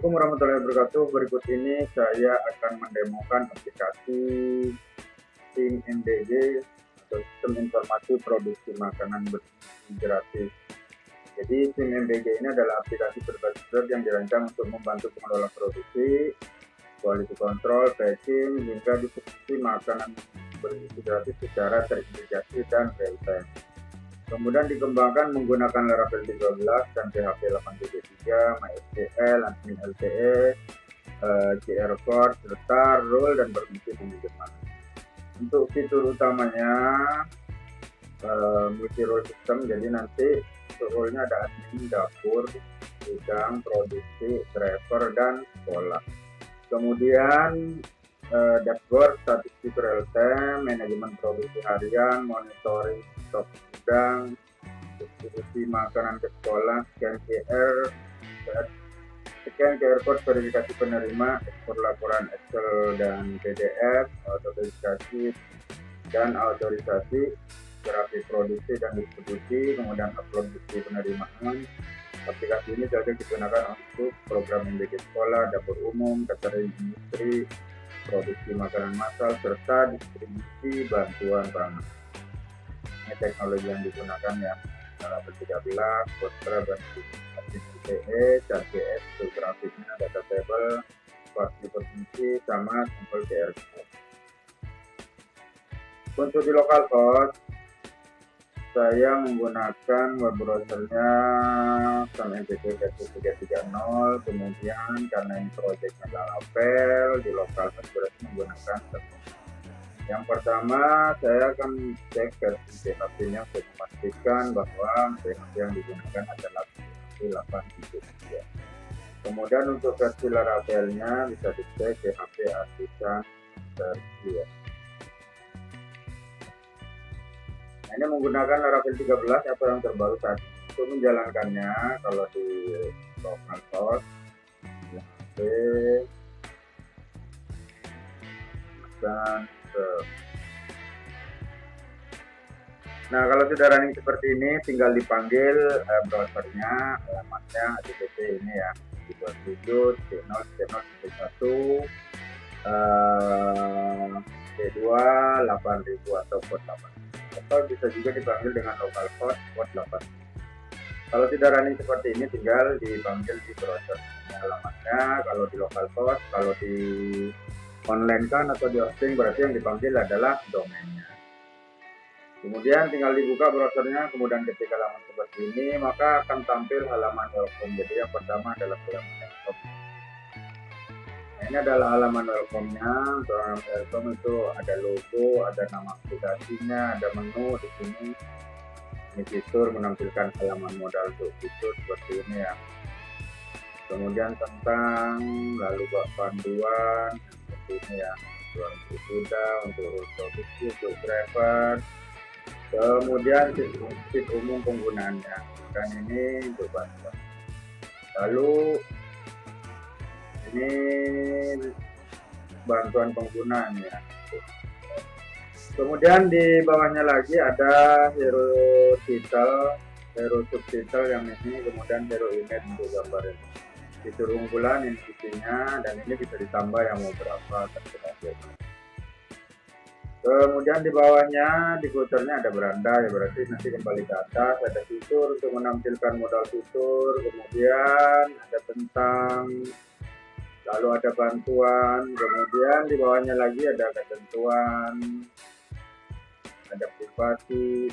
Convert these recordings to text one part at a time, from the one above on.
Assalamualaikum warahmatullahi wabarakatuh. Berikut ini saya akan mendemokan aplikasi SIM MBG atau Sistem Informasi Produksi Makanan Bersih Gratis. Jadi SIM MBG ini adalah aplikasi berbasis web yang dirancang untuk membantu pengelola produksi, quality control, packing, hingga distribusi makanan bersih gratis secara terintegrasi dan real time. Kemudian dikembangkan menggunakan Laravel 13 dan PHP 8.3, MySQL, Admin LTE, CR Core, serta role dan berfungsi pinjaman. Untuk fitur utamanya multi role system, jadi nanti role-nya ada admin, dapur, gudang, produksi, driver, dan sekolah. Kemudian dashboard, statistik real time, manajemen produksi harian, monitoring stok gudang, distribusi makanan ke sekolah, scan QR code, verifikasi penerima, ekspor laporan Excel dan PDF, autorisasi dan autorisasi, grafik produksi dan distribusi, kemudian upload bukti penerimaan. Aplikasi ini cocok digunakan untuk program MBG sekolah, dapur umum, catering industri, produksi makanan massal, serta distribusi bantuan pangan. Ini teknologi yang digunakan ya, Laravel 13, Bootstrap, dan LTE, ChatGS, untuk grafiknya, data table, pasti berfungsi, sama sampel QR code. Untuk di localhost, saya menggunakan web browsernya SAMMBG versi 3.3.0. Kemudian karena ini projectnya Laravel, di localhost berarti menggunakan yang pertama saya akan cek versi PHP-nya untuk memastikan bahwa PHP yang digunakan adalah versi 8.3. Kemudian untuk versi Laravelnya bisa dicek PHP artisan versi ya. Ini menggunakan Laravel 13 atau yang terbaru saat untuk menjalankannya. Kalau di localhost dan nah, kalau sudah running seperti ini tinggal dipanggil browsernya, alamatnya http ini ya, 27 c0 c0 1 c2 8000 atau port 8, atau bisa juga dipanggil dengan localhost port 8. Kalau tidak running seperti ini tinggal dipanggil di browser alamatnya. Kalau di localhost, kalau di online kan atau di hosting berarti yang dipanggil adalah domainnya. Kemudian tinggal dibuka browsernya, kemudian ketik halaman seperti ini maka akan tampil halaman welcome. Jadi yang pertama adalah halaman welcome. Nah, ini adalah halaman welcome-nya. Untuk halaman welcome itu ada logo, ada nama aplikasinya, ada menu di sini. Ini fitur, menampilkan halaman modal untuk fitur seperti ini ya. Kemudian tentang, lalu panduan seperti ini ya, untuk kuda, untuk produksi, untuk driver. Kemudian sheet umum penggunaannya, dan ini untuk bantuan. Lalu ini bantuan penggunaannya. Kemudian di bawahnya lagi ada hero title, hero subtitle yang ini, kemudian hero image untuk gambar ini. Fitur unggulan ini isinya, dan ini bisa ditambah yang mau berapa terserah. Kemudian di bawahnya di footernya ada beranda ya, berarti nanti kembali ke atas ada fitur untuk menampilkan modal fitur, kemudian ada tentang, lalu ada bantuan, kemudian di bawahnya lagi ada ketentuan, ada privasi,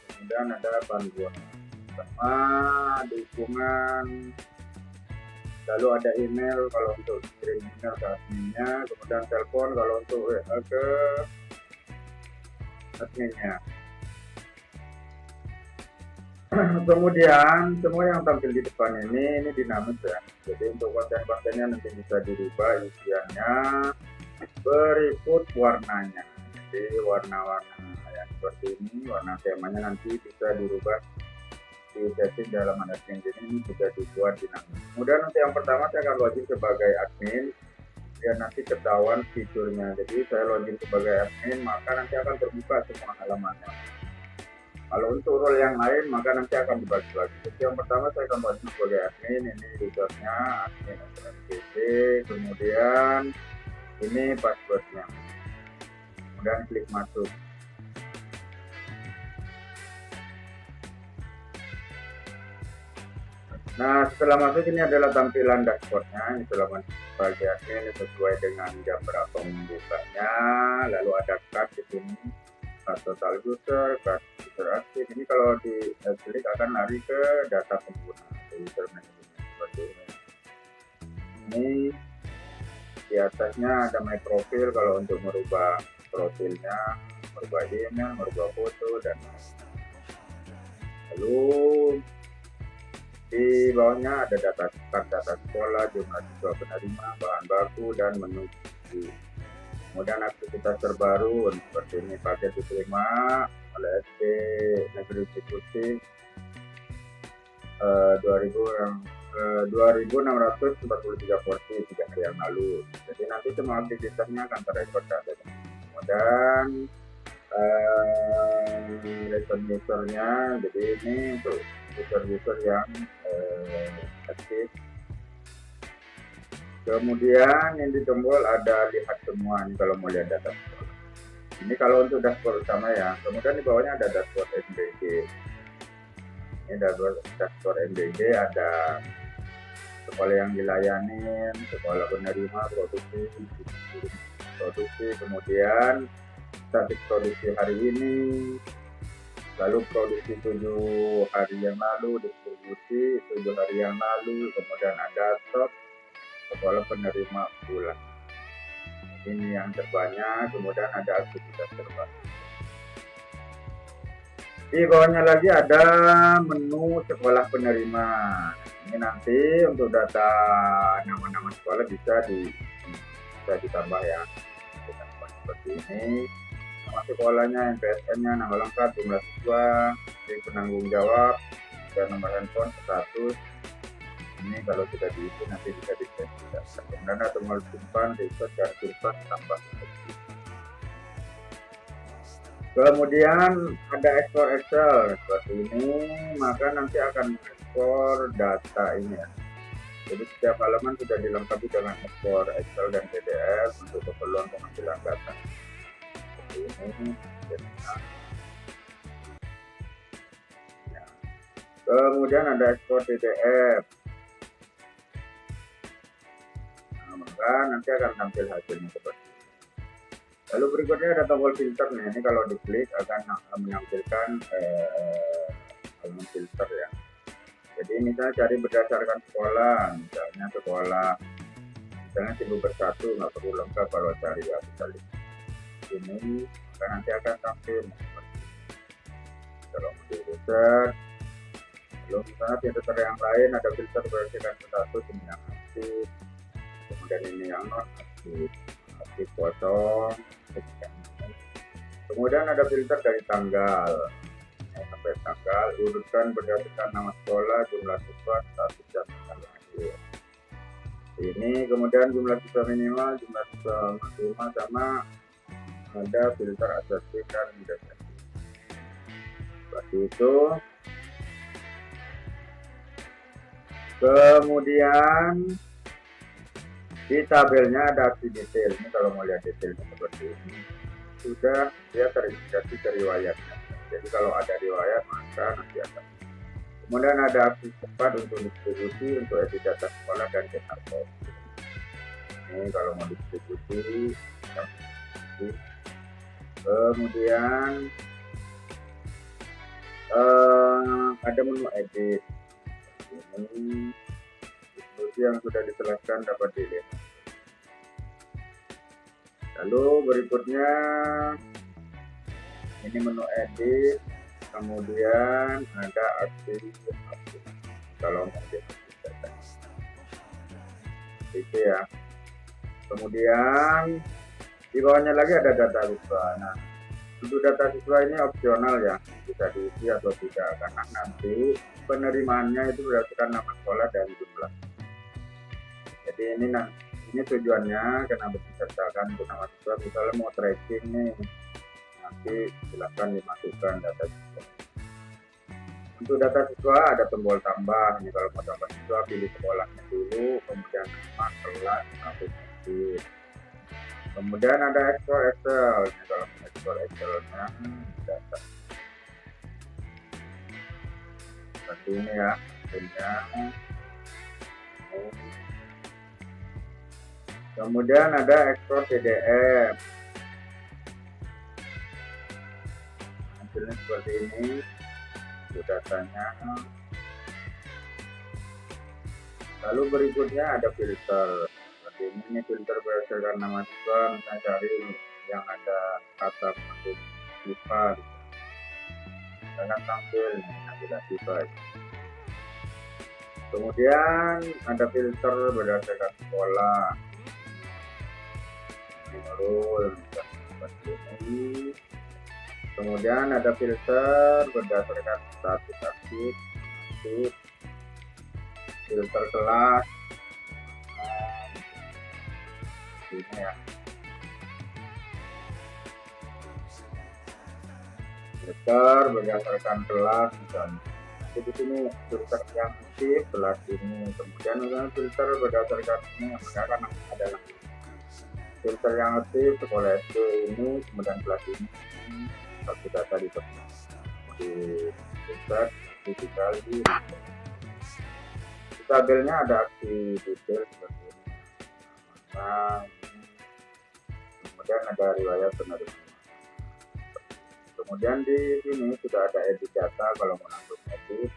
kemudian ada panduan sama dukungan, lalu ada email kalau untuk kirim email ke adminnya, kemudian telepon kalau untuk WA ke adminnya. Kemudian semua yang tampil di depan ini dinamis ya, jadi untuk konten-kontennya nanti bisa dirubah isiannya berikut warnanya. Jadi warna-warna yang seperti ini, warna temanya nanti bisa dirubah di setting dalam admin ini juga dibuat dinamis. Kemudian untuk yang pertama saya akan login sebagai admin biar nanti ketahuan fiturnya. Jadi saya login sebagai admin maka nanti akan terbuka semua halamannya. Kalau untuk role yang lain maka nanti akan dibagi lagi. Jadi yang pertama saya akan buat sebagai admin, ini usernya admin SMPC, kemudian ini passwordnya, kemudian klik masuk. Nah, setelah masuk ini adalah tampilan dashboardnya. Ini telah bagi admin sesuai dengan jam berapa membukanya. Lalu ada card di sini, card total user, card user aktif. Ini kalau diklik akan lari ke data pengguna, user management seperti ini. Ini di atasnya ada my profile kalau untuk merubah profilnya, merubah email, merubah foto dan lalu di bawahnya ada data sekolah, jumlah siswa penerima, bahan baku, dan menu. Kemudian aktivitas terbaru seperti ini, paket diterima oleh SD Negeri Cikuti 2.643 porsi 3 hari yang lalu. Jadi nanti semua aktivitasnya akan terekod data. Kemudian user-usernya, jadi ini untuk user-user yang aktif. Kemudian yang di tombol ada lihat semua, ini kalau mau lihat data. Ini kalau untuk dashboard utama ya. Kemudian di bawahnya ada dashboard MDG. Ini dashboard MDG, ada sekolah yang dilayani, sekolah penerima, produksi, kemudian status produksi hari ini, lalu produksi 7 hari yang lalu, distribusi 7 hari yang lalu, kemudian ada stok sekolah penerima bulan. Ini yang terbanyak, kemudian ada aktivitas terbanyak. Di bawahnya lagi ada menu sekolah penerima. Ini nanti untuk data nama-nama sekolah bisa ditambah ya. Seperti ini. Nama sekolahnya, NPSN-nya, nama lengkap, jumlah siswa, penanggung jawab, dan nomor handphone, status. Ini kalau sudah diisi nanti bisa dicek. Kemudian atau mau simpan, diikat, dan simpan tambah. Kemudian ada ekspor Excel seperti ini, maka nanti akan ekspor data ini ya. Jadi setiap halaman sudah dilengkapi dengan ekspor Excel dan PDF untuk keperluan pengambilan data. Ini ya. Kemudian ada ekspor PDF, nah, maka nanti akan tampil hasilnya seperti ini. Lalu berikutnya ada tombol filter nih. Ini kalau diklik akan menampilkan filter ya. Jadi misalnya cari berdasarkan sekolah, misalnya sibuk bersatu, nggak perlu lengkap kalau cari ya bisa lihat ini, maka nanti akan tampil kalau mau riset. Lalu misalnya filter yang lain ada filter berdasarkan status, ini yang aktif, kemudian ini yang non aktif kosong. Kemudian ada filter dari tanggal sampai tanggal, urutkan berdasarkan nama sekolah, jumlah siswa, status dan tanggal akhir. Ini kemudian jumlah siswa minimal, jumlah siswa maksimal, sama ada filter asesmen dan indeks. Seperti itu. Kemudian di tabelnya ada aksi detail. Ini kalau mau lihat detailnya seperti ini, sudah dia terintegrasi ke riwayatnya. Jadi kalau ada riwayat maka nanti akan. Kemudian ada aksi cepat untuk distribusi, untuk edit data sekolah dan cetak kode. Ini kalau mau distribusi. Kemudian ada menu edit. Ini distribusi yang sudah dijelaskan dapat dilihat. Lalu berikutnya ini menu edit, kemudian ada aksi kalau mau data itu ya. Kemudian di bawahnya lagi ada data siswa. Nah, untuk data siswa ini opsional ya, bisa diisi atau tidak, karena nanti penerimaannya itu berdasarkan nama sekolah dan jumlah. Jadi ini tujuannya kenapa disertakan untuk nama siswa. Misalnya mau tracking nih, nanti silakan dimasukkan data siswa. Untuk data siswa ada tombol tambah. Ini kalau mau tambah siswa pilih sekolahnya dulu, kemudian nama, kelas, aplikasi. Kemudian ada ekspor Excel. Ini kalau mau ekspor Excelnya data seperti ini ya. Kemudian ada ekspor PDF. Hasilnya seperti ini. Untuk datanya. Lalu berikutnya ada filter. Seperti ini filter berdasarkan nama siswa. Misalnya cari yang ada kata masuk siswa. Jangan tampil tidak siswa. Kemudian ada filter berdasarkan sekolah. Menurut seperti ini. Kemudian ada filter berdasarkan status aktif, filter kelas, ini ya. Filter berdasarkan kelas misalnya. Jadi sini filter yang aktif kelas ini. Kemudian filter berdasarkan ini yang akan adalah filter yang aktif sekolah SD ini, kemudian kelas ini. Satu data di filter digital di tabelnya ada aksi detail seperti ini. Nah, kemudian ada riwayat penerima. Kemudian di sini sudah ada edit data kalau mau langsung edit.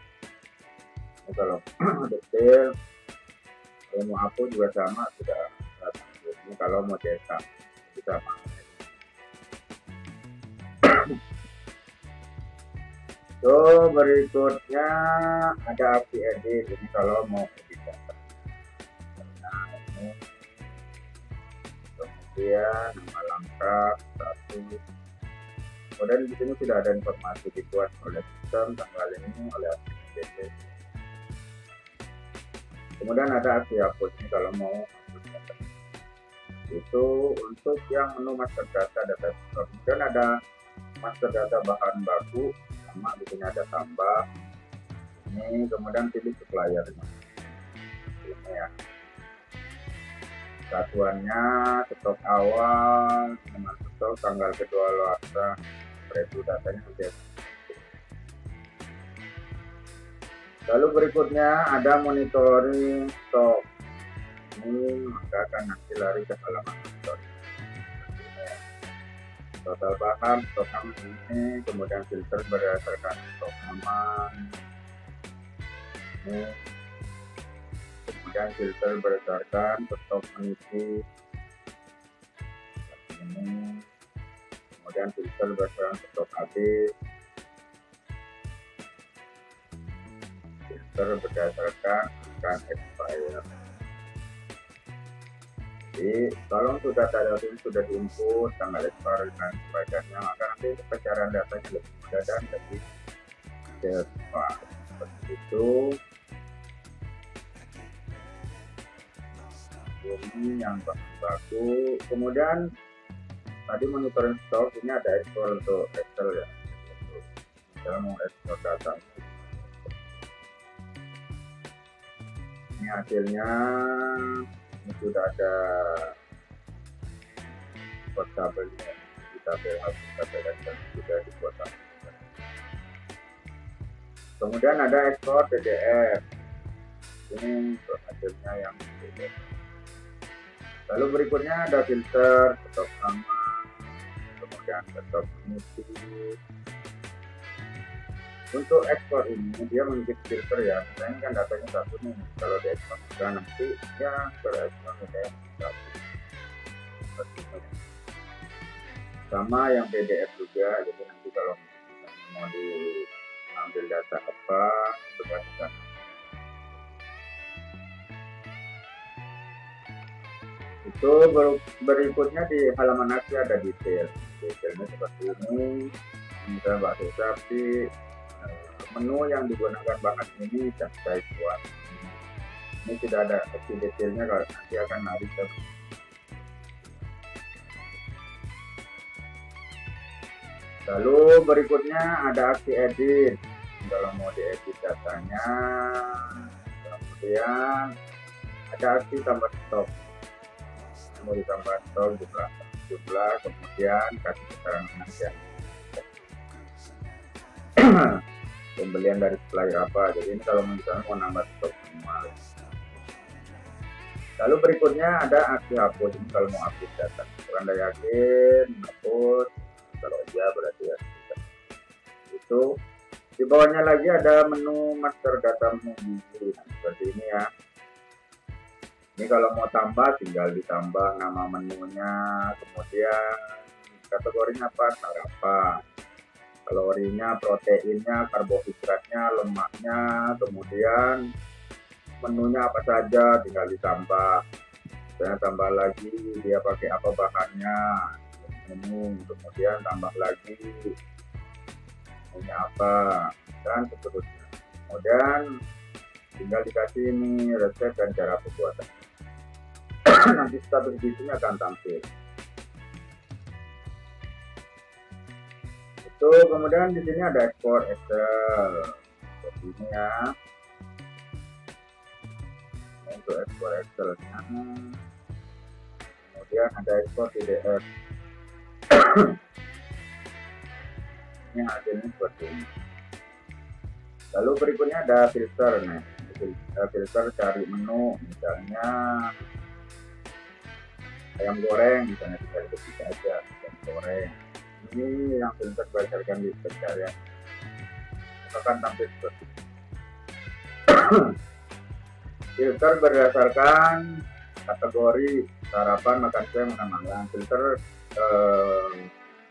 Ini kalau detail, kalau mau hapus juga sama sudah. Ini kalau mau cetak sama. So berikutnya ada aksi edit. Ini kalau mau edit data. Nah ini. Kemudian nama lengkap status. Kemudian di sini sudah ada informasi dibuat oleh sistem tanggal ini oleh aplikasi. Kemudian ada aksi hapus ini kalau mau hapus data. Itu untuk yang menu master data sistem. Kemudian ada master data bahan baku. Sama di sini ada tambah. Ini kemudian pilih suppliernya. Ini ya. Satuannya stok awal, nomor stok, tanggal kedua luarsa, itu datanya sudah. Lalu berikutnya ada monitoring stok. Ini maka akan nanti lari ke halaman monitoring. Total bahan, stok aman ini, kemudian filter berdasarkan stok aman. Ini. Kemudian filter berdasarkan stok mengisi. Ini. Kemudian filter berdasarkan stok habis. Filter berdasarkan akan expire. Jadi kalau untuk data ini sudah diinput tanggal ekspor dan sebagainya, maka nanti pencarian datanya lebih mudah dan lebih cepat. Seperti itu. Ini yang baku. Kemudian tadi monitoring stok ini ada ekspor untuk Excel ya. Misalnya mau ekspor data. Ini hasilnya. Ini sudah ada tabelnya di tabel dan sudah dibuat. Kemudian ada ekspor PDF. Ini untuk hasilnya yang PDF. Lalu berikutnya ada filter stok aman, kemudian stok mengisi. Untuk ekspor ini dia memiliki filter ya, misalnya kan datanya satu nih, kalau di ekspor juga nanti ya berekspor kayak satu. Sama yang PDF juga, jadi nanti kalau mau diambil data apa berdasarkan. Itu berikutnya di halaman aksi ada detail. Detailnya seperti ini, misalnya bakso sapi. Menu yang digunakan bahan ini dan saya buat. Ini tidak ada opsi detailnya, kalau nanti akan lari ke. Lalu berikutnya ada aksi edit. kalau mau diedit datanya, kemudian ada opsi tambah stok, mau ditambah stok jumlah, kemudian kasih keterangan aja pembelian dari supplier apa. Jadi ini kalau misalnya mau nambah stok semua. Lalu berikutnya ada aksi hapus. Ini kalau mau hapus data, Anda yakin hapus, kalau iya berarti ya itu. Di bawahnya lagi ada menu master data menu gizi. Nah, seperti ini ya. Ini kalau mau tambah tinggal ditambah nama menunya, kemudian kategorinya apa, sarapan, kalorinya, proteinnya, karbohidratnya, lemaknya, kemudian menunya apa saja tinggal ditambah. Saya tambah lagi dia pakai apa bahannya, menu, kemudian tambah lagi punya apa, dan seterusnya. Kemudian tinggal dikasih ini resep dan cara pembuatan. Nanti status gizinya akan tampil. Itu kemudian di sini ada ekspor Excel seperti ini ya. Untuk ekspor Excel-nya. Kemudian ada ekspor PDF. Ini hasilnya seperti ini. Lalu berikutnya ada filter. Nah, filter cari menu, misalnya ayam goreng, misalnya kita ketik aja ayam goreng. Ini yang filter berdasarkan di pencarian akan tampil seperti ini. Filter berdasarkan kategori sarapan, makan siang, makan malam. Filter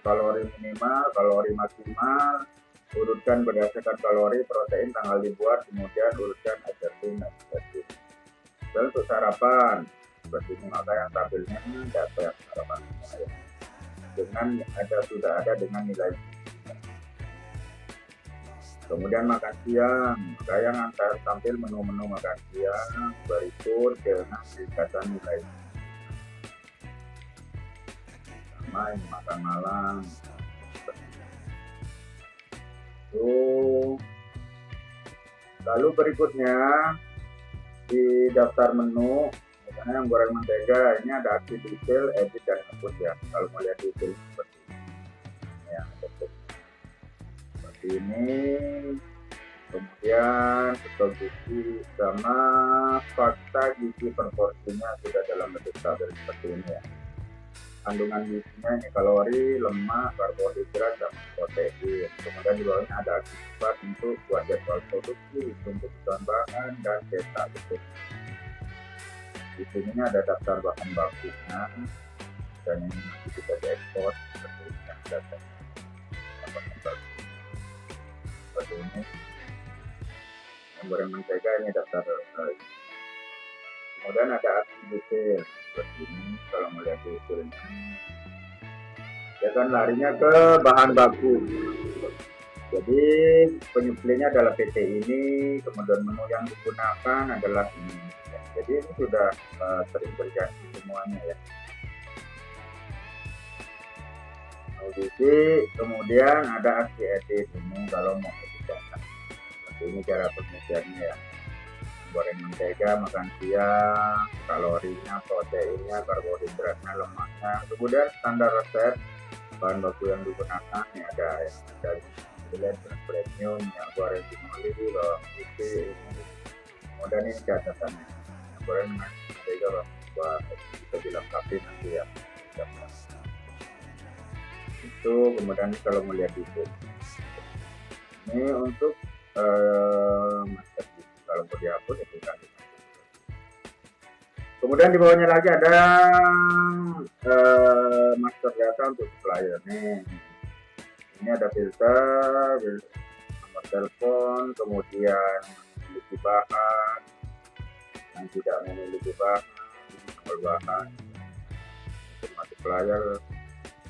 kalori minimal, kalori maksimal, urutkan berdasarkan kalori, protein, tanggal dibuat, kemudian urutkan adjusting dan adjusting. Dan untuk sarapan seperti ini, maka yang tampilnya ini data yang sarapan dengan sudah ada dengan nilai. Kemudian makan siang, maka yang tampil menu-menu makan siang berikut dengan ringkasan nilai. Sama ini makan malam. Lalu berikutnya di daftar menu, misalnya yang goreng mentega, ini ada aksi detail, edit dan hapus ya. Kalau mau lihat detail seperti ini, ya, seperti ini. Kemudian stok gizi sama fakta gizi proporsinya sudah dalam bentuk tabel seperti ini ya. Kandungan gizinya ini kalori, lemak, karbohidrat, dan protein. Kemudian di bawahnya ada akibat untuk buat jadwal produksi, untuk kebutuhan bahan dan cetak betul. Di sini ada daftar bahan bakunya dan ini nanti bisa diekspor seperti ini yang data bahan baku. Seperti ini. Yang goreng mentega ini daftar. Kemudian ada aksi detail seperti ini. Kalau melihat detailnya, ya kan larinya ke bahan baku. Jadi penyuplainya adalah PT ini, kemudian menu yang digunakan adalah ini. Jadi ini sudah sering terjadi semuanya ya. Audisi, kemudian ada aksi edit ini kalau mau edit data. Seperti ini cara pengisiannya ya. Goreng mentega, makan siang, kalorinya, proteinnya, karbohidratnya, lemaknya. Kemudian standar resep, bahan baku yang digunakan ya ada yang dari premium, yang goreng timoli, bawang putih, ini. Kemudian ini catatannya, yang goreng dengan mentega, bisa dilengkapi nanti ya. Itu kemudian kalau melihat itu, ini untuk master. Kalau mau dihapus ya tinggal. Kemudian di bawahnya lagi ada master data untuk supplier nih. Ini ada filter, nomor telepon, kemudian memiliki bahan, yang tidak memiliki bahan, nomor bahan, informasi supplier,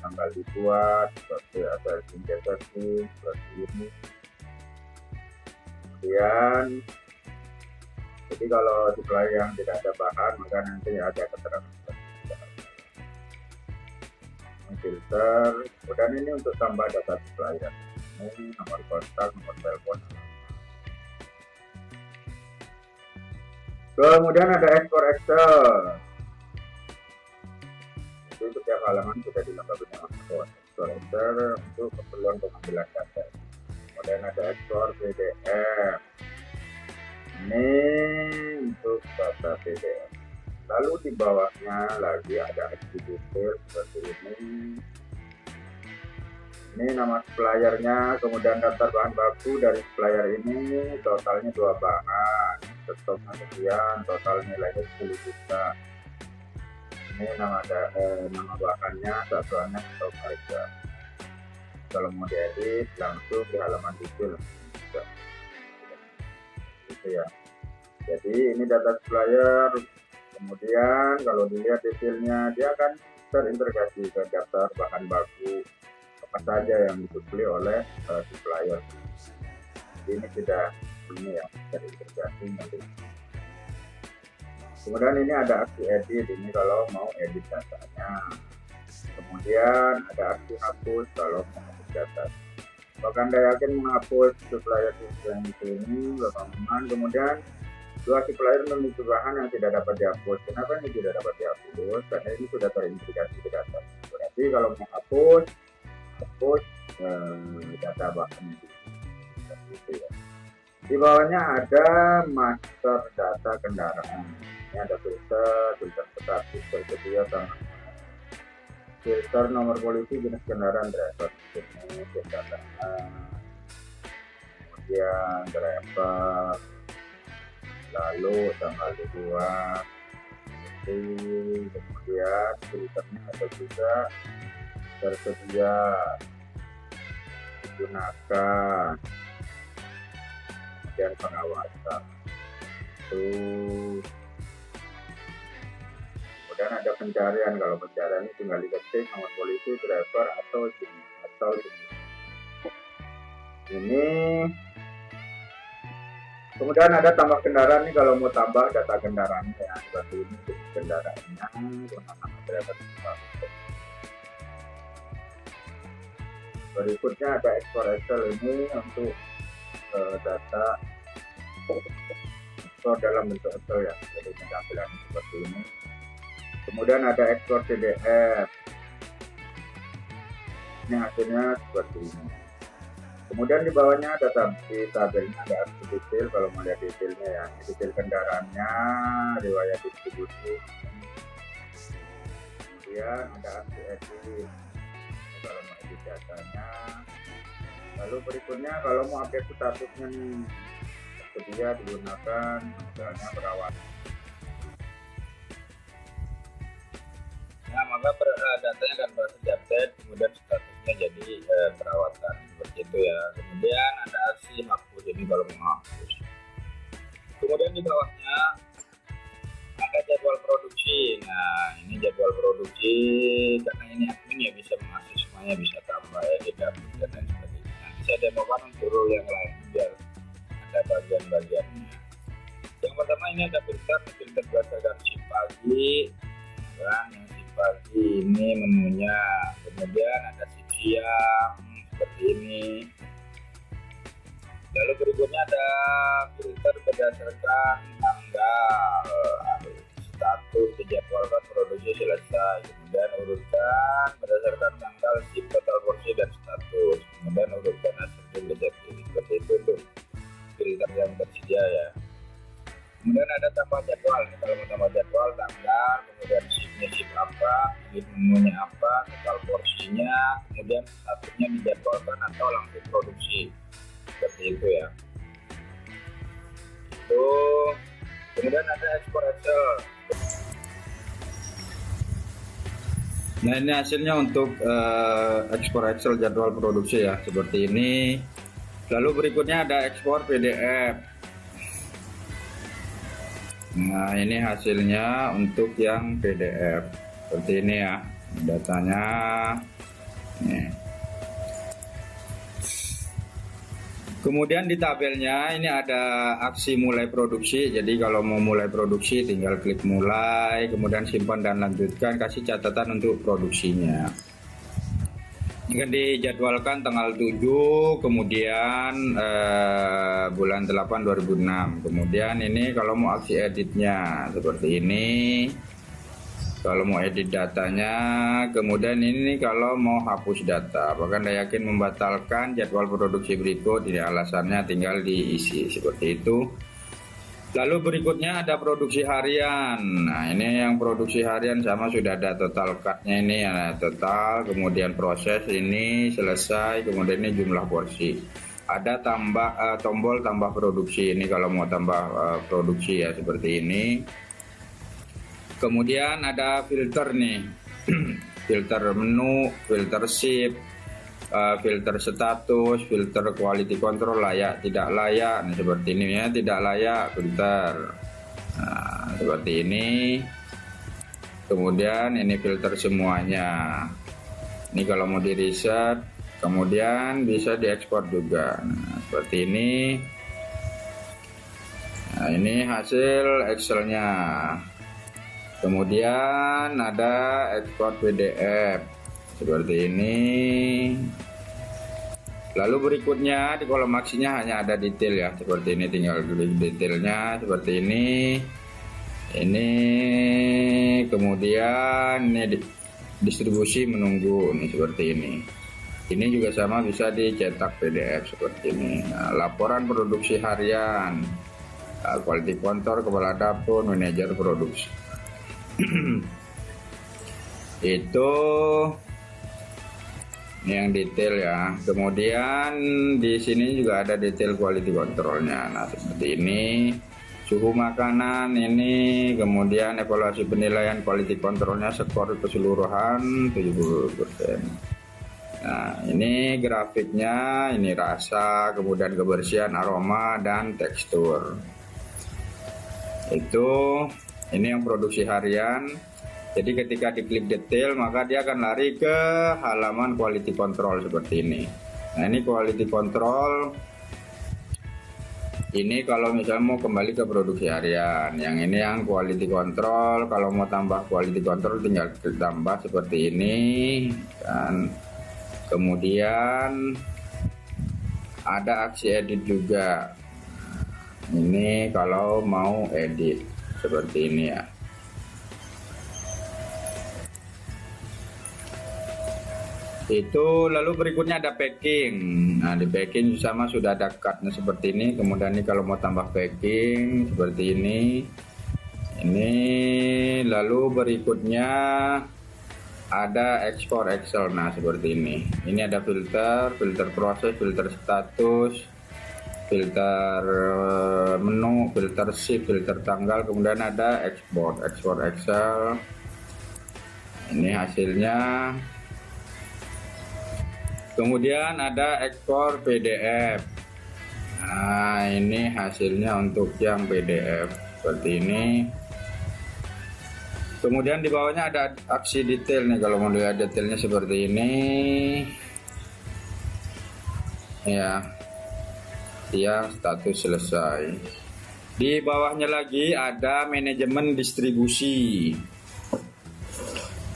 tanggal dibuat, seperti ada sintesis seperti ini. Kemudian jadi kalau supplier yang tidak ada bahan, maka nanti ada keterangan ini filter. Kemudian ini untuk tambah data supplier, ini nomor kontak, nomor telepon, Kemudian ada ekspor Excel. Itu setiap halaman sudah dilengkapi dengan ekspor Excel untuk keperluan pengambilan data. Kemudian ada ekspor PDF. Ini untuk data PDF. Lalu di bawahnya lagi ada detail seperti ini. Ini nama suppliernya, kemudian daftar bahan baku dari supplier ini, totalnya 2 bahan, stoknya sekian, total nilainya 10 juta. Ini nama bahannya, satuannya stok harga. Kalau mau diedit langsung di halaman detail gitu ya. Jadi ini data supplier. Kemudian kalau dilihat detailnya, dia akan terintegrasi ke daftar bahan baku apa saja yang dibeli oleh supplier. Ini sudah ya terintegrasi nanti. Kemudian ini ada aksi edit, ini kalau mau edit datanya. Kemudian ada aksi hapus kalau mau hapus data. Bahkan Anda yakin menghapus supplier yang di sini, teman-teman. Kemudian dua supplier memiliki bahan yang tidak dapat dihapus. Kenapa ini tidak dapat dihapus? Karena ini sudah terintegrasi ke data. Berarti kalau mau hapus data bahan itu ya. Di bawahnya ada master data kendaraan. Ini ada filter status tersedia sama filter nomor polisi jenis kendaraan driver ini kendaraan, kemudian driver, lalu tanggal 2, kemudian filternya ada juga tersedia digunakan, kemudian pengawasan kemudian ada pencarian. Kalau pencarian ini tinggal diketik nomor polisi, driver atau jenis ini. Kemudian ada tambah kendaraan nih, kalau mau tambah data kendaraannya ya, seperti ini kendaraannya dengan nama driver. Berikutnya ada ekspor Excel, ini untuk data ekspor dalam bentuk Excel ya, jadi tampilan seperti ini. Kemudian ada ekspor PDF, ini hasilnya seperti ini. Kemudian di bawahnya ada tabelnya, ada aksi detail. Kalau mau lihat detailnya ya, detail kendaraannya, riwayat distribusi. Kemudian ada aksi edit kalau mau edit datanya. Lalu berikutnya kalau mau update statusnya nih, tersedia digunakan, misalnya perawatan. Nah, maka datanya akan berhasil diupdate, kemudian statusnya jadi perawatan seperti itu ya. Kemudian ada aksi hapus, jadi kalau mau hapus. Kemudian di bawahnya ada jadwal produksi. Nah, ini jadwal produksi, karena ini admin ya bisa mengakses semuanya, bisa tambah, edit, hapus dan lain sebagainya. Nanti saya demokan untuk rule yang lain biar ada bagian-bagiannya. Yang pertama ini ada filter berdasarkan shift pagi, kan? Yang shift pagi ini menunya. Kemudian ada shift siang seperti ini. Lalu berikutnya ada filter berdasarkan tanggal, status dijadwalkan produksi selesai. Kemudian urutan berdasarkan tanggal, shift, total porsi dan status. Kemudian urutan hasil seperti itu untuk filter yang tersedia ya. Kemudian ada tambah jadwal. Kalau mau tambah jadwal, tanggal, kemudian shiftnya shift apa, menunya apa, total porsinya, kemudian statusnya dijadwalkan atau langsung produksi. Seperti itu ya. Itu. Kemudian ada ekspor Excel. Nah, ini hasilnya untuk ekspor Excel jadwal produksi ya, seperti ini. Lalu berikutnya ada ekspor PDF. Nah, ini hasilnya untuk yang PDF seperti ini ya, datanya nih. Kemudian di tabelnya ini ada aksi mulai produksi. Jadi kalau mau mulai produksi tinggal klik mulai, kemudian simpan dan lanjutkan, kasih catatan untuk produksinya. akan dijadwalkan tanggal 7 kemudian bulan 8 2006. Kemudian ini kalau mau aksi editnya seperti ini, kalau mau edit datanya. Kemudian ini kalau mau hapus data, bahkan Anda yakin membatalkan jadwal produksi berikut, ini alasannya tinggal diisi seperti itu. Lalu berikutnya ada produksi harian. Nah, ini yang produksi harian sama sudah ada total cut-nya ini ya, total, kemudian proses ini selesai, kemudian ini jumlah porsi. Ada tombol tambah produksi ini kalau mau tambah produksi ya seperti ini. Kemudian ada filter nih. Filter menu, filter shift, filter status, filter quality control, layak tidak layak. Nah, seperti ini ya, tidak layak filter. Nah, seperti ini. Kemudian ini filter semuanya. Ini kalau mau di reset, kemudian bisa diekspor juga. Nah, seperti ini. Nah, ini hasil Excelnya. Kemudian ada ekspor PDF seperti ini. Lalu berikutnya di kolom aksinya hanya ada detail ya, seperti ini, tinggal klik detailnya seperti ini. Ini kemudian ini distribusi menunggu nih seperti ini. Ini juga sama, bisa dicetak PDF seperti ini. Nah, laporan produksi harian, quality control, kepala dapur, manajer produksi. Itu yang detail ya. Kemudian di sini juga ada detail quality controlnya. Nah, seperti ini. Suhu makanan ini, kemudian evaluasi penilaian quality controlnya, skor keseluruhan 70%. Nah, ini grafiknya, ini rasa, kemudian kebersihan, aroma, dan tekstur. Itu ini yang produksi harian. Jadi ketika diklik detail, maka dia akan lari ke halaman quality control seperti ini. Nah, ini quality control. Ini kalau misalnya mau kembali ke produksi harian. Yang ini yang quality control. Kalau mau tambah quality control tinggal klik tambah seperti ini. Dan kemudian ada aksi edit juga. Ini kalau mau edit seperti ini ya. Itu lalu berikutnya ada packing. Nah, di packing sama sudah ada cutnya seperti ini. Kemudian ini kalau mau tambah packing seperti ini. Ini lalu berikutnya ada ekspor Excel. Nah, seperti ini. Ini ada filter, filter proses, filter status, filter menu, filter shift, filter tanggal, kemudian ada ekspor Excel. Ini hasilnya. Kemudian ada ekspor PDF. Nah, ini hasilnya untuk yang PDF seperti ini. Kemudian di bawahnya ada aksi detail nih, kalau mau lihat detailnya seperti ini. Ya. Yang status selesai. Di bawahnya lagi ada manajemen distribusi.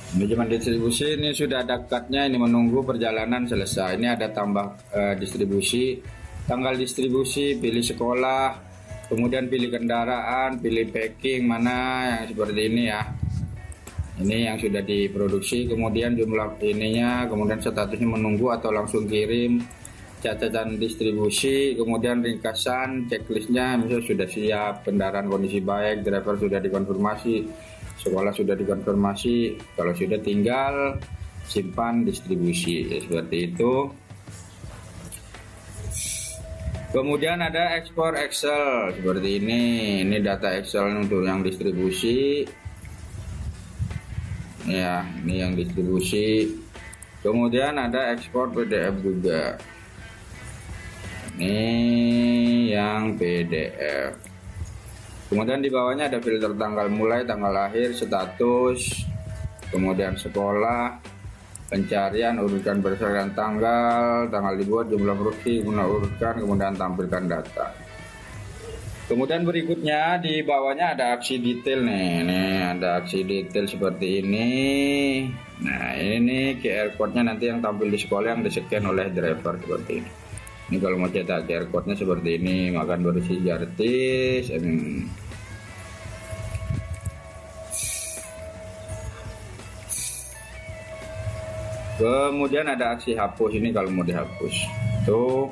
Manajemen distribusi ini sudah ada cutnya, ini menunggu perjalanan selesai. Ini ada tambah distribusi, tanggal distribusi, pilih sekolah, kemudian pilih kendaraan, pilih packing mana yang seperti ini ya. Ini yang sudah diproduksi, kemudian jumlah ininya, kemudian statusnya menunggu atau langsung kirim, catatan distribusi, kemudian ringkasan, checklistnya misalnya sudah siap, kendaraan kondisi baik, driver sudah dikonfirmasi, sekolah sudah dikonfirmasi, kalau sudah tinggal simpan distribusi ya, seperti itu. Kemudian ada ekspor Excel seperti ini data Excel untuk yang distribusi ya, ini yang distribusi. Kemudian ada ekspor PDF juga, ini yang PDF. Kemudian di bawahnya ada filter tanggal mulai, tanggal lahir, status, kemudian sekolah, pencarian, urutkan berdasarkan tanggal dibuat, jumlah produksi, urutkan, kemudian tampilkan data. Kemudian berikutnya di bawahnya ada aksi detail nih, ada aksi detail seperti ini. Nah ini nih QR code-nya nanti yang tampil di sekolah yang di-scan oleh driver seperti ini. Ini kalau mau cetak QR code-nya seperti ini, makan bersih gratis. Kemudian ada aksi hapus, ini kalau mau dihapus. Tuh,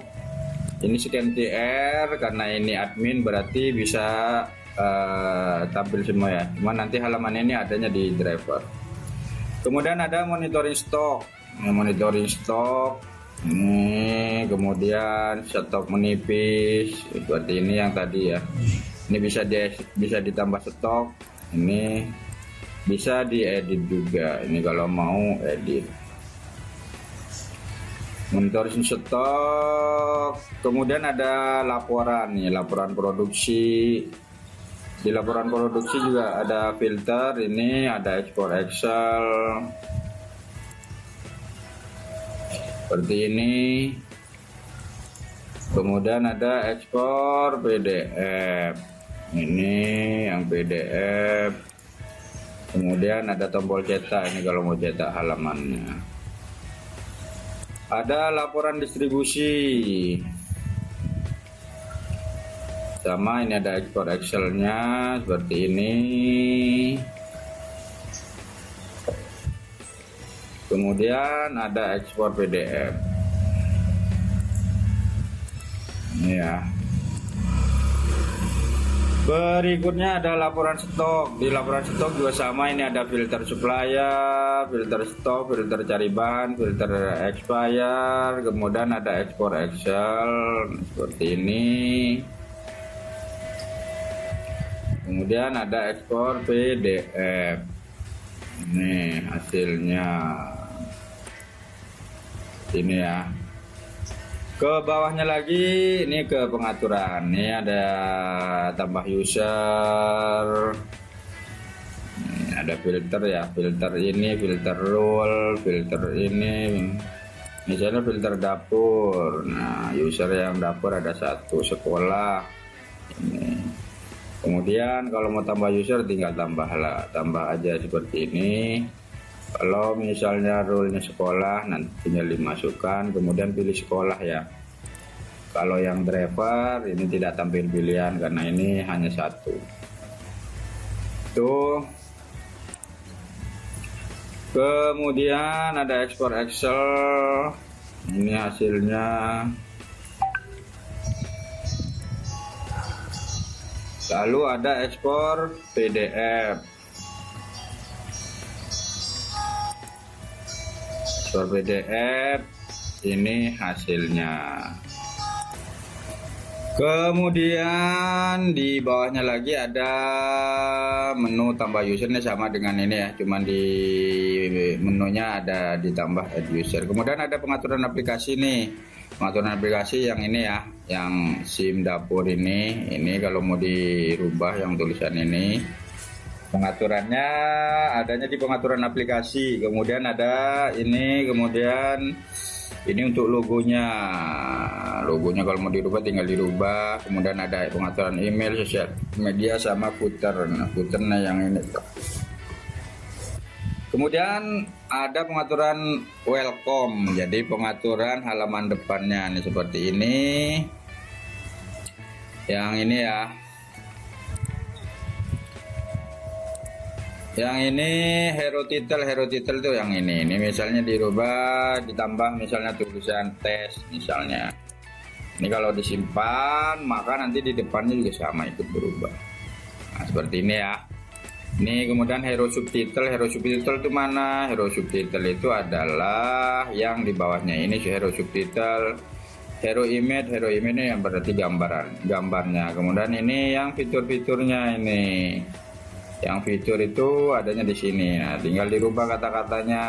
ini scan QR, karena ini admin berarti bisa tampil semua ya. Cuma nanti halaman ini adanya di driver. Kemudian ada monitoring stok. Monitoring stok. Ini kemudian stok menipis seperti ini yang tadi ya. Ini bisa ditambah stok. Ini bisa diedit juga. Ini kalau mau edit. Monitoring stok, kemudian ada laporan nih, laporan produksi. Di laporan produksi juga ada filter, ini ada ekspor Excel seperti ini. Kemudian ada ekspor PDF, ini yang PDF. Kemudian ada tombol cetak, ini kalau mau cetak halamannya. Ada laporan distribusi, sama ini ada ekspor Excelnya seperti ini. Kemudian ada ekspor PDF ini ya. Berikutnya ada laporan stok. Di laporan stok juga sama, ini ada filter supplier, filter stok, filter cari bahan, filter expire, kemudian ada ekspor Excel seperti ini. Kemudian ada ekspor PDF. Ini hasilnya. Ini ya. Ke bawahnya lagi, ini ke pengaturan. Ini ada tambah user. Ini ada filter ya, filter ini, filter rule, filter ini. Misalnya filter dapur. Nah, user yang dapur ada 1, sekolah. Ini. Kemudian kalau mau tambah user tinggal tambah aja seperti ini. Kalau misalnya rule-nya sekolah, nanti tinggal dimasukkan, kemudian pilih sekolah ya. Kalau yang driver ini tidak tampil pilihan karena ini hanya 1. Tuh. Kemudian ada ekspor Excel. Ini hasilnya. Lalu ada ekspor PDF. PDF ini hasilnya. Kemudian di bawahnya lagi ada menu tambah usernya sama dengan ini ya, cuman di menunya ada ditambah add user. Kemudian ada pengaturan aplikasi nih, pengaturan aplikasi yang ini ya, yang SIM dapur ini kalau mau dirubah yang tulisan ini. Pengaturannya adanya di pengaturan aplikasi, kemudian ada ini, kemudian ini untuk logonya kalau mau dirubah tinggal dirubah. Kemudian ada pengaturan email, sosial media, sama footer. Nah, footernya yang ini. Kemudian ada pengaturan welcome, jadi pengaturan halaman depannya nih seperti ini. Yang ini ya. Yang ini hero title itu yang ini misalnya dirubah, ditambah misalnya tulisan tes misalnya. Ini kalau disimpan maka nanti di depannya juga sama ikut berubah. Nah, seperti ini ya. Ini kemudian hero subtitle itu mana? Hero subtitle itu adalah yang di bawahnya ini hero subtitle. Hero image ini yang berarti gambarnya. Kemudian ini yang fitur-fiturnya ini. Yang fitur itu adanya di sini. Nah, tinggal dirubah kata-katanya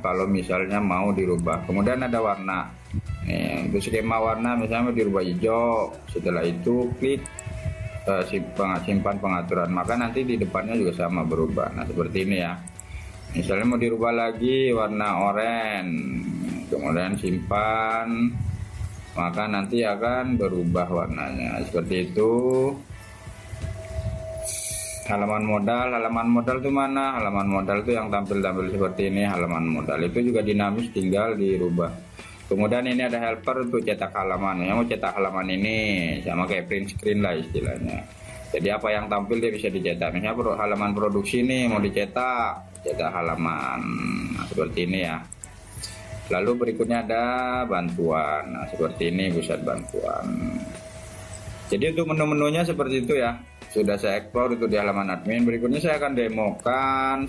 kalau misalnya mau dirubah. Kemudian ada warna. Nih, untuk skema warna misalnya mau dirubah hijau. Setelah itu klik simpan pengaturan. Maka nanti di depannya juga sama berubah. Nah, seperti ini ya. Misalnya mau dirubah lagi warna oranye. Kemudian simpan. Maka nanti akan berubah warnanya. Seperti itu. Halaman modal itu mana? Halaman modal itu yang tampil-tampil seperti ini. Halaman modal itu juga dinamis, tinggal dirubah. Kemudian ini ada helper untuk cetak halaman. Yang mau cetak halaman ini sama kayak print screen lah istilahnya. Jadi apa yang tampil dia bisa dicetak. Misalnya halaman produksi ini mau dicetak, cetak halaman. Nah, seperti ini ya. Lalu berikutnya ada bantuan. Nah, seperti ini pusat bantuan. Jadi untuk menu-menunya seperti itu ya. Sudah saya ekspor itu di halaman admin. Berikutnya saya akan demokan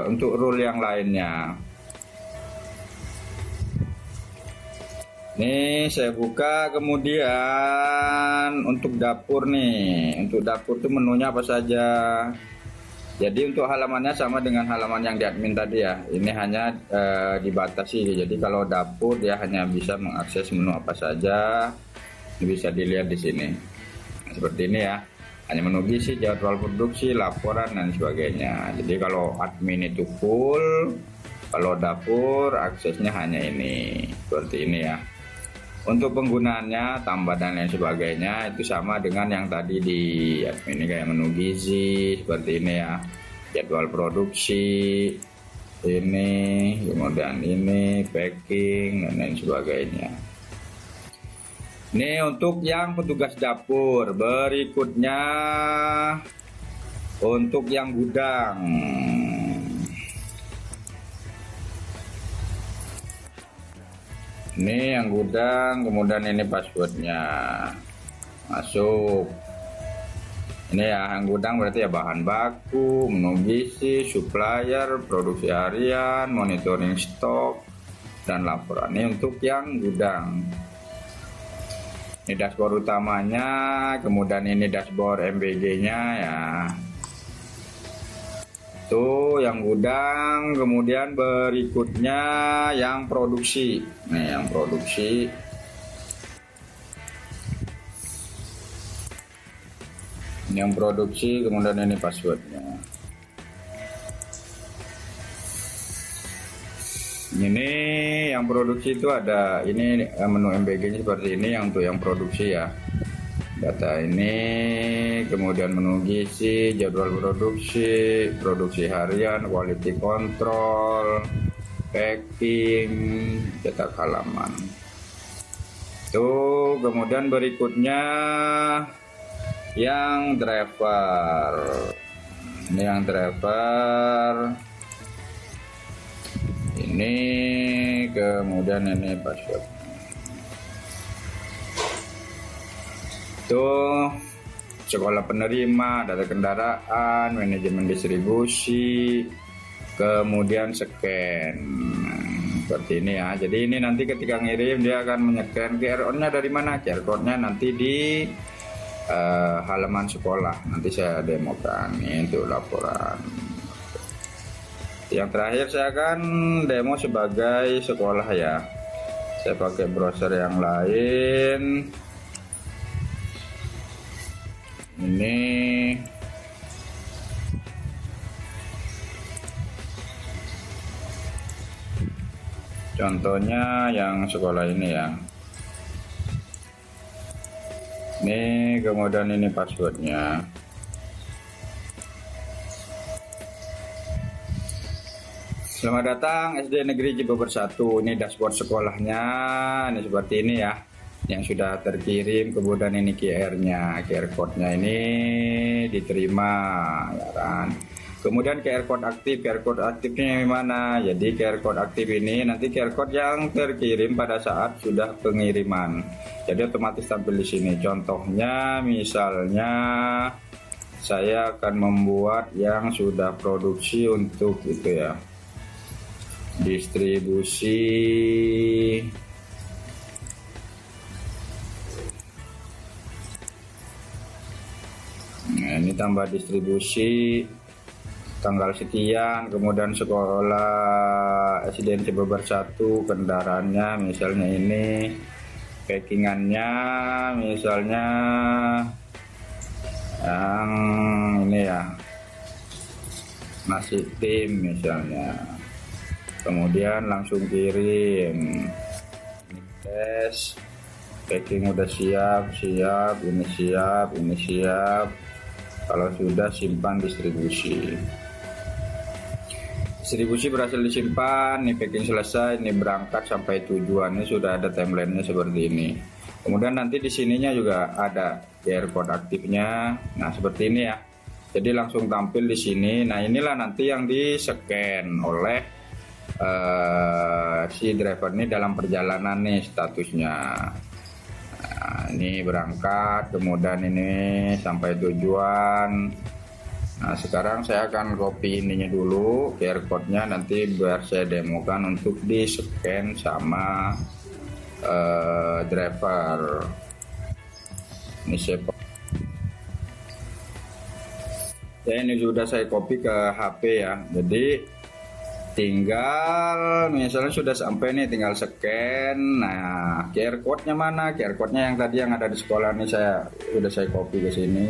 untuk rule yang lainnya. Nih saya buka, kemudian untuk dapur nih. Untuk dapur itu menunya apa saja. Jadi untuk halamannya sama dengan halaman yang di admin tadi ya. Ini hanya dibatasi. Jadi kalau dapur dia hanya bisa mengakses menu apa saja. Bisa dilihat di sini. Nah, seperti ini ya. Hanya menu gizi, jadwal produksi, laporan dan sebagainya. Jadi kalau admin itu full, kalau dapur aksesnya hanya ini. Seperti ini ya. Untuk penggunaannya, tambah dan lain sebagainya itu sama dengan yang tadi di admin ini, kayak menu gizi seperti ini ya, jadwal produksi ini, kemudian ini packing dan lain sebagainya. Ini untuk yang petugas dapur. Berikutnya untuk yang gudang. Ini yang gudang, kemudian ini passwordnya. Masuk. Ini ya yang gudang berarti ya bahan baku, menu gizi, supplier, produksi harian, monitoring stok, dan laporan. Ini untuk yang gudang. Ini dashboard utamanya, kemudian ini dashboard MBG-nya ya. Itu yang gudang, kemudian berikutnya yang produksi. Nih yang produksi. Yang produksi, kemudian ini passwordnya. Ini yang produksi itu ada, ini menu MBG-nya seperti ini yang untuk yang produksi ya. Data ini, kemudian menu gizi, jadwal produksi, produksi harian, quality control, packing, cetak halaman. Tuh, kemudian berikutnya yang driver. Ini yang driver. Ini kemudian ini password. Tuh, sekolah penerima, data kendaraan, manajemen distribusi, kemudian scan. Seperti ini ya. Jadi ini nanti ketika ngirim dia akan menyekan QR code-nya dari mana? QR code-nya nanti di halaman sekolah. Nanti saya demokan ini untuk laporan. Yang terakhir saya akan demo sebagai sekolah ya. Saya pakai browser yang lain. Ini contohnya yang sekolah ini ya. Ini kemudian ini passwordnya. Selamat datang SD Negeri Cibober 1. Ini dashboard sekolahnya. Ini seperti ini ya. Yang sudah terkirim, kemudian ini QR-nya, QR code-nya ini diterima ya kan. Kemudian QR code aktifnya mana? Jadi QR code aktif ini nanti QR code yang terkirim pada saat sudah pengiriman. Jadi otomatis tampil di sini. Contohnya misalnya saya akan membuat yang sudah produksi untuk itu ya. Distribusi ini tambah distribusi tanggal sekian, kemudian sekolah SDN Cibober 1 kendaraannya misalnya ini, packingannya misalnya yang ini ya, nasi tim misalnya, kemudian langsung kirim. Ini tes, packing udah siap, ini siap. Kalau sudah simpan distribusi. Distribusi berhasil disimpan, ini packing selesai, ini berangkat sampai tujuan, ini sudah ada timelinenya seperti ini. Kemudian nanti di sininya juga ada QR code aktifnya. Nah, seperti ini ya. Jadi langsung tampil di sini. Nah, inilah nanti yang di-scan oleh si driver ini dalam perjalanan nih statusnya. Nah, ini berangkat, kemudian ini sampai tujuan. Nah, sekarang saya akan copy ininya dulu, QR code-nya, nanti biar saya demokan untuk di-scan sama driver. Ini ini sudah saya copy ke HP ya. Jadi tinggal misalnya sudah sampai nih, tinggal scan. Nah, QR code-nya mana? QR code-nya yang tadi yang ada di sekolah ini sudah saya copy ke sini.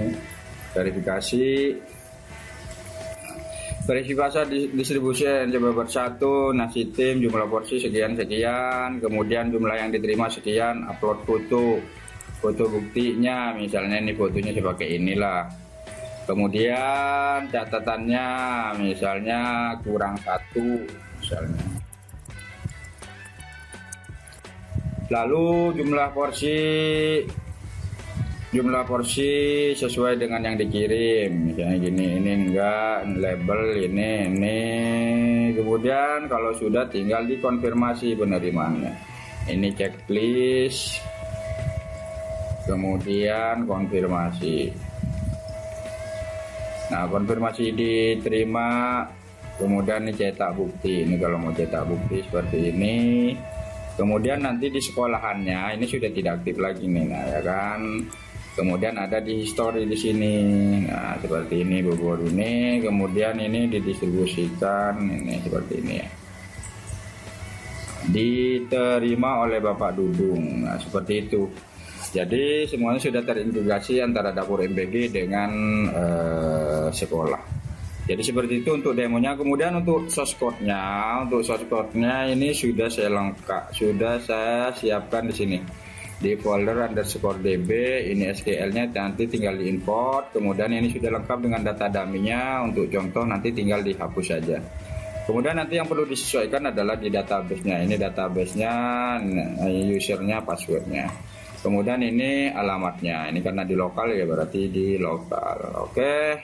Verifikasi distribusi coba bersatu, nasi tim, jumlah porsi sekian, kemudian jumlah yang diterima sekian, upload foto buktinya, misalnya ini fotonya saya pakai inilah. Kemudian catatannya misalnya kurang 1 misalnya. Lalu jumlah porsi sesuai dengan yang dikirim, misalnya gini, ini enggak, label ini. Kemudian kalau sudah tinggal dikonfirmasi penerimaannya. Ini checklist, kemudian konfirmasi. Nah, konfirmasi diterima, kemudian ini cetak bukti. Ini kalau mau cetak bukti seperti ini. Kemudian nanti di sekolahannya ini sudah tidak aktif lagi nih, nah ya kan. Kemudian ada di history di sini. Nah, seperti ini Bogor ini. Kemudian ini didistribusikan ini seperti ini ya. Diterima oleh Bapak Dudung. Nah, seperti itu. Jadi semuanya sudah terintegrasi antara dapur MBG dengan sekolah. Jadi seperti itu untuk demonya. Kemudian untuk source code-nya, ini sudah saya siapkan di sini. Di folder _db, ini SQL-nya nanti tinggal diimport. Kemudian ini sudah lengkap dengan data dummy-nya. Untuk contoh nanti tinggal dihapus saja. Kemudian nanti yang perlu disesuaikan adalah di database-nya. Ini database-nya, user-nya, password-nya. Kemudian ini alamatnya. Ini karena di lokal ya berarti di lokal. Oke.